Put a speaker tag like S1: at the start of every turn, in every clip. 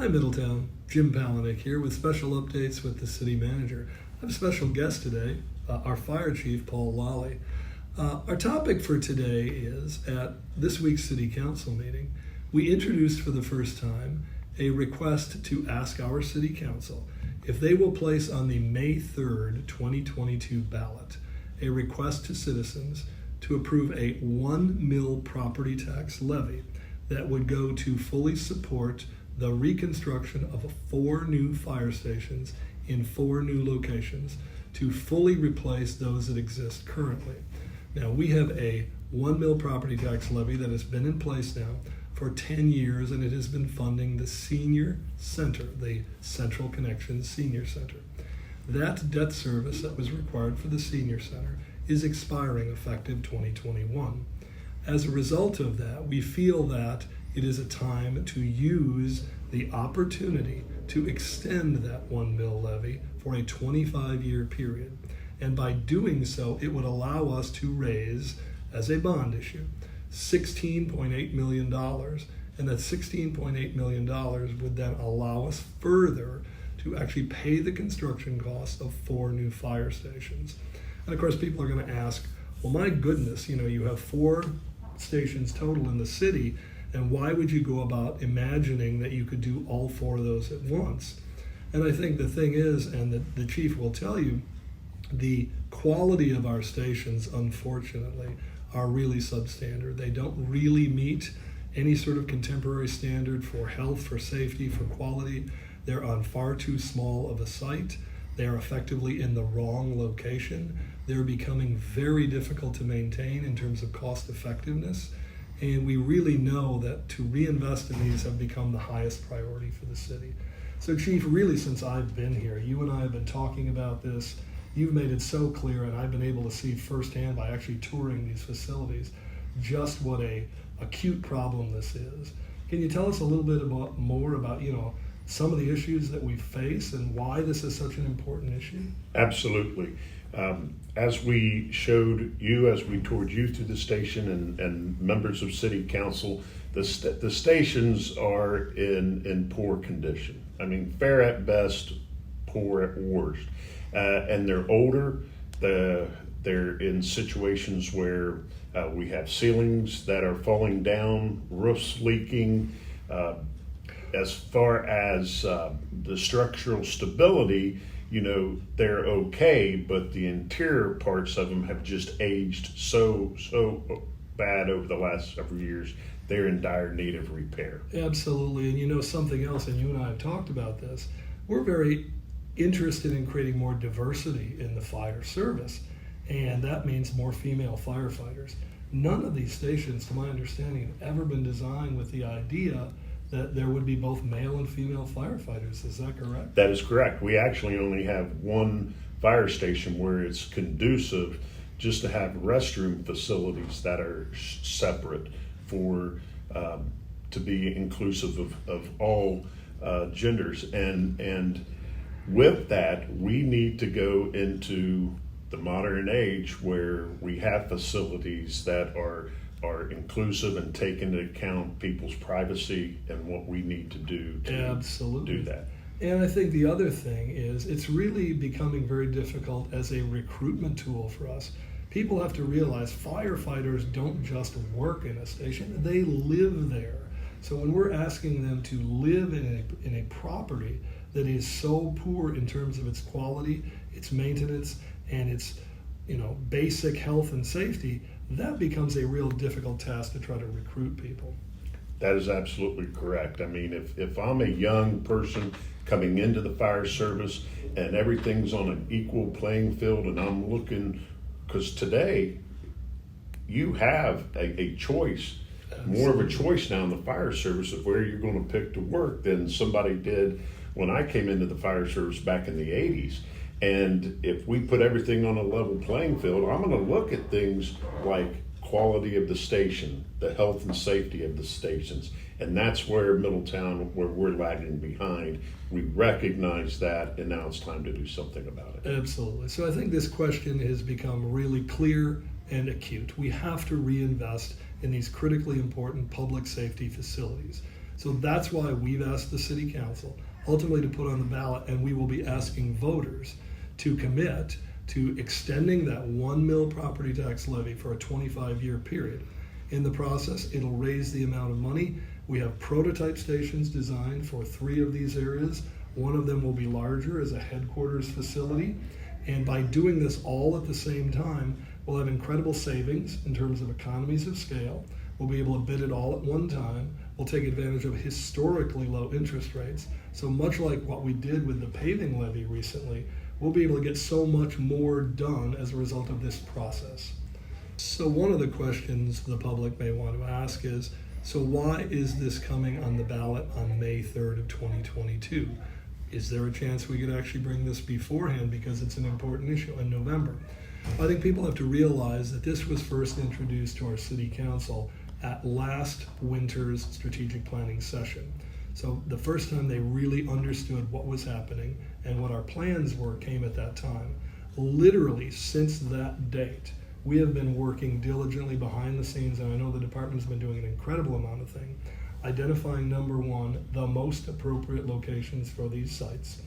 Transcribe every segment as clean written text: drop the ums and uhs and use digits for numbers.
S1: Hi Middletown, Jim Palenick here with special updates with the city manager. I have a special guest today, our fire chief, Paul Lolli. Our topic for today is, at this week's city council meeting, we introduced for the first time a request to ask our city council if they will place on the May 3rd, 2022 ballot a request to citizens to approve a 1 mil property tax levy that would go to fully support the reconstruction of 4 new fire stations in 4 new locations to fully replace those that exist currently. Now, we have a 1 mil property tax levy that has been in place now for 10 years, and it has been funding the senior center, the Central Connection Senior Center. That debt service that was required for the senior center is expiring effective 2021. As a result of that, we feel that it is a time to use the opportunity to extend that 1 mil levy for a 25-year period. And by doing so, it would allow us to raise, as a bond issue, $16.8 million. And that $16.8 million would then allow us further to actually pay the construction costs of 4 new fire stations. And of course, people are going to ask, well, my goodness, you have 4 stations total in the city, and why would you go about imagining that you could do all 4 of those at once? And I think the thing is, and the chief will tell you, the quality of our stations, unfortunately, are really substandard. They don't really meet any sort of contemporary standard for health, for safety, for quality. They're on far too small of a site. They are effectively in the wrong location. They're becoming very difficult to maintain in terms of cost effectiveness. And we really know that to reinvest in these have become the highest priority for the city. So Chief, really since I've been here, you and I have been talking about this. You've made it so clear, and I've been able to see firsthand by actually touring these facilities just what a acute problem this is. Can you tell us a little bit more about some of the issues that we face and why this is such an important issue?
S2: Absolutely. As we showed you, as we toured you through the station and members of city council, the stations are in poor condition. I mean, fair at best, poor at worst. And they're older. They're in situations where we have ceilings that are falling down, roofs leaking. As far as the structural stability, they're okay, but the interior parts of them have just aged so bad over the last several years. They're in dire need of repair.
S1: Absolutely, and something else, and you and I have talked about this, we're very interested in creating more diversity in the fire service, and that means more female firefighters. None of these stations, to my understanding, have ever been designed with the idea that there would be both male and female firefighters. Is that correct?
S2: That is correct. We actually only have one fire station where it's conducive just to have restroom facilities that are separate for to be inclusive of all genders. And with that, we need to go into the modern age where we have facilities that are inclusive and take into account people's privacy and what we need to do to
S1: Absolutely.
S2: Do that.
S1: And I think the other thing is it's really becoming very difficult as a recruitment tool for us. People have to realize firefighters don't just work in a station, they live there. So when we're asking them to live in a property that is so poor in terms of its quality, its maintenance, and its basic health and safety, that becomes a real difficult task to try to recruit people.
S2: That is absolutely correct. I mean, if I'm a young person coming into the fire service and everything's on an equal playing field, and I'm looking, because today you have a choice, more of a choice now in the fire service of where you're going to pick to work than somebody did when I came into the fire service back in the 80s. And if we put everything on a level playing field, I'm going to look at things like quality of the station, the health and safety of the stations. And that's where Middletown, where we're lagging behind. We recognize that, and now it's time to do something about it.
S1: Absolutely. So I think this question has become really clear and acute. We have to reinvest in these critically important public safety facilities. So that's why we've asked the city council ultimately to put on the ballot, and we will be asking voters to commit to extending that 1 mil property tax levy for a 25-year period. In the process, it'll raise the amount of money. We have prototype stations designed for 3 of these areas. One of them will be larger as a headquarters facility. And by doing this all at the same time, we'll have incredible savings in terms of economies of scale. We'll be able to bid it all at one time. We'll take advantage of historically low interest rates. So much like what we did with the paving levy recently, we'll be able to get so much more done as a result of this process. So one of the questions the public may want to ask is, so why is this coming on the ballot on May 3rd of 2022? Is there a chance we could actually bring this beforehand because it's an important issue in November? I think people have to realize that this was first introduced to our city council at last winter's strategic planning session. So the first time they really understood what was happening and what our plans were came at that time. Literally since that date, we have been working diligently behind the scenes, and I know the department's been doing an incredible amount of things, identifying, number one, the most appropriate locations for these sites,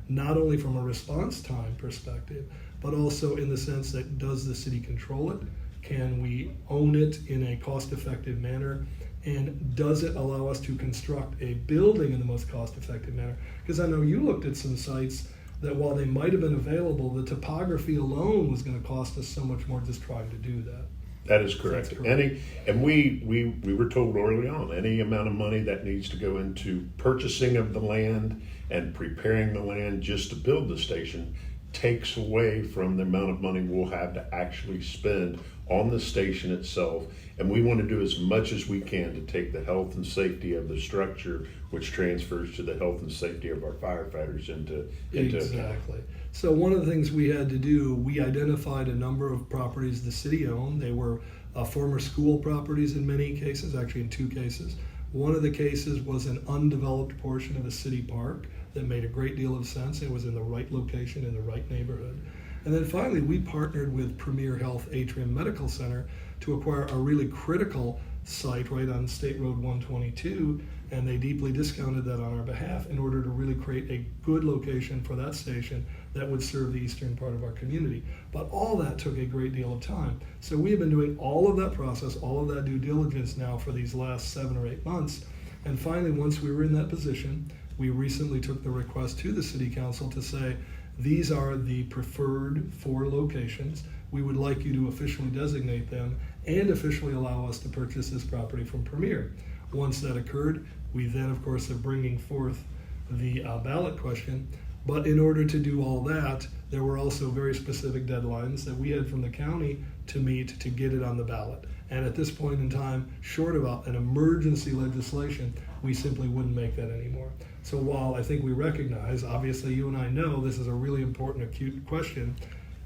S1: not only from a response time perspective, but also in the sense that does the city control it? Can we own it in a cost-effective manner? And does it allow us to construct a building in the most cost-effective manner? Because I know you looked at some sites that while they might have been available, the topography alone was going to cost us so much more just trying to do that.
S2: That is correct.
S1: That's correct.
S2: We were told early on, any amount of money that needs to go into purchasing of the land and preparing the land just to build the station takes away from the amount of money we'll have to actually spend on the station itself. And we want to do as much as we can to take the health and safety of the structure, which transfers to the health and safety of our firefighters into
S1: Exactly. So one of the things we had to do, we identified a number of properties the city owned. They were former school properties in many cases, actually in 2 cases. One of the cases was an undeveloped portion of a city park that made a great deal of sense. It was in the right location, in the right neighborhood. And then finally, we partnered with Premier Health Atrium Medical Center to acquire a really critical site right on State Road 122, and they deeply discounted that on our behalf in order to really create a good location for that station that would serve the eastern part of our community. But all that took a great deal of time. So we have been doing all of that process, all of that due diligence now for these last 7 or 8 months. And finally, once we were in that position, we recently took the request to the city council to say, these are the preferred 4 locations. We would like you to officially designate them and officially allow us to purchase this property from Premier. Once that occurred, we then, of course, are bringing forth the ballot question. But in order to do all that, there were also very specific deadlines that we had from the county to meet to get it on the ballot. And at this point in time, short of an emergency legislation, we simply wouldn't make that anymore. So while I think we recognize, obviously you and I know this is a really important, acute question,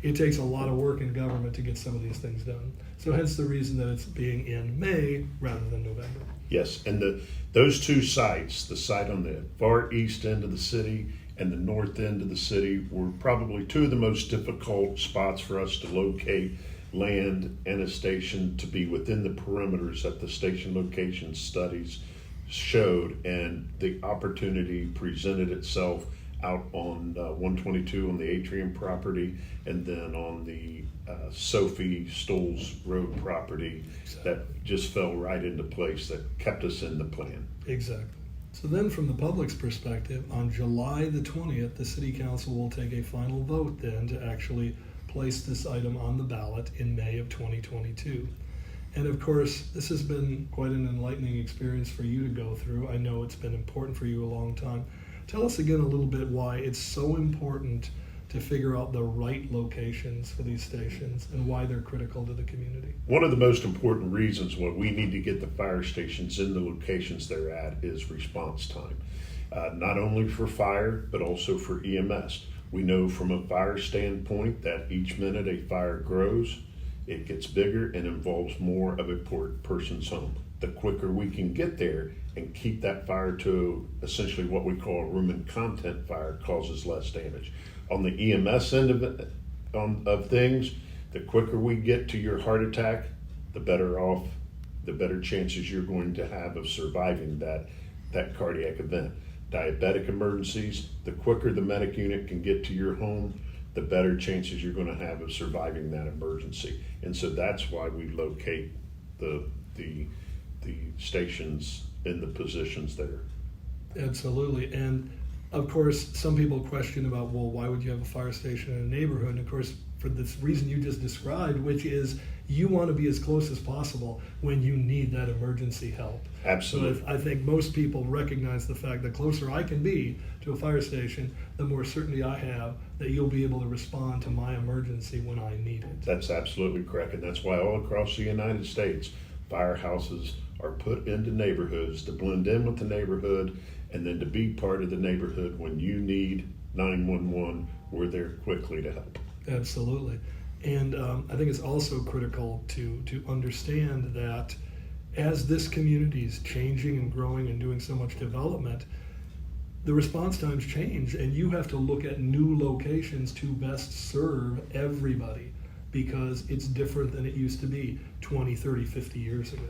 S1: it takes a lot of work in government to get some of these things done. So hence the reason that it's being in May rather than November.
S2: Yes, and those 2 sites, the site on the far east end of the city and the north end of the city, were probably 2 of the most difficult spots for us to locate land and a station to be within the perimeters that the station location studies showed, and the opportunity presented itself out on 122 on the Atrium property, and then on the Sophie Stoles Road property. Exactly. That just fell right into place, that kept us in the plan.
S1: Exactly. So then from the public's perspective, on July the 20th, the City Council will take a final vote then to actually place this item on the ballot in May of 2022. And of course, this has been quite an enlightening experience for you to go through. I know it's been important for you a long time. Tell us again a little bit why it's so important to figure out the right locations for these stations and why they're critical to the community.
S2: One of the most important reasons why we need to get the fire stations in the locations they're at is response time. Not only for fire, but also for EMS. We know from a fire standpoint that each minute a fire grows, it gets bigger and involves more of a person's home. The quicker we can get there and keep that fire to essentially what we call a room and content fire, causes less damage. On the EMS end of things, the quicker we get to your heart attack, the better chances you're going to have of surviving that that cardiac event. Diabetic emergencies, the quicker the medic unit can get to your home, the better chances you're going to have of surviving that emergency. And so that's why we locate the stations in the positions there.
S1: Absolutely. And of course, some people question about, well, why would you have a fire station in a neighborhood? And of course, for this reason you just described, which is you want to be as close as possible when you need that emergency help.
S2: Absolutely.
S1: So I think most people recognize the fact that closer I can be to a fire station, the more certainty I have that you'll be able to respond to my emergency when I need it.
S2: That's absolutely correct. And that's why all across the United States, firehouses are put into neighborhoods to blend in with the neighborhood and then to be part of the neighborhood when you need 911, we're there quickly to help.
S1: Absolutely. And I think it's also critical to understand that as this community is changing and growing and doing so much development, the response times change, and you have to look at new locations to best serve everybody because it's different than it used to be 20, 30, 50 years ago.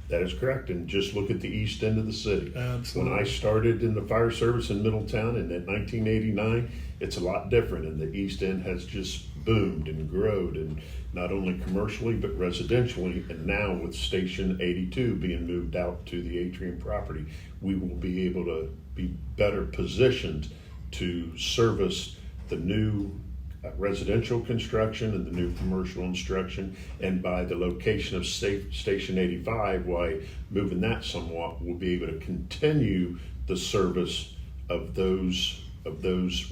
S2: That is correct. And just look at the east end of the city.
S1: Absolutely.
S2: When I started in the fire service in Middletown in 1989, it's a lot different. And the east end has just boomed and grown, and not only commercially, but residentially. And now with Station 82 being moved out to the Atrium property, we will be able to be better positioned to service the new residential construction and the new commercial construction, and by the location of Station 85, why moving that somewhat, we'll be able to continue the service of those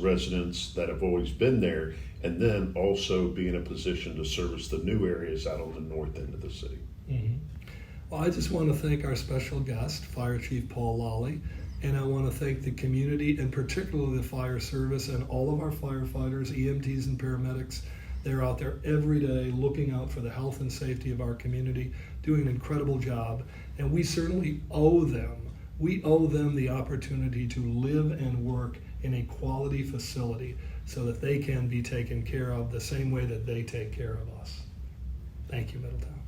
S2: residents that have always been there, and then also be in a position to service the new areas out on the north end of the city.
S1: Mm-hmm. Well, I just want to thank our special guest, Fire Chief Paul Lolli, and I want to thank the community, and particularly the fire service and all of our firefighters, EMTs and paramedics. They're out there every day looking out for the health and safety of our community, doing an incredible job, and we certainly owe them. We owe them the opportunity to live and work in a quality facility so that they can be taken care of the same way that they take care of us. Thank you, Middletown.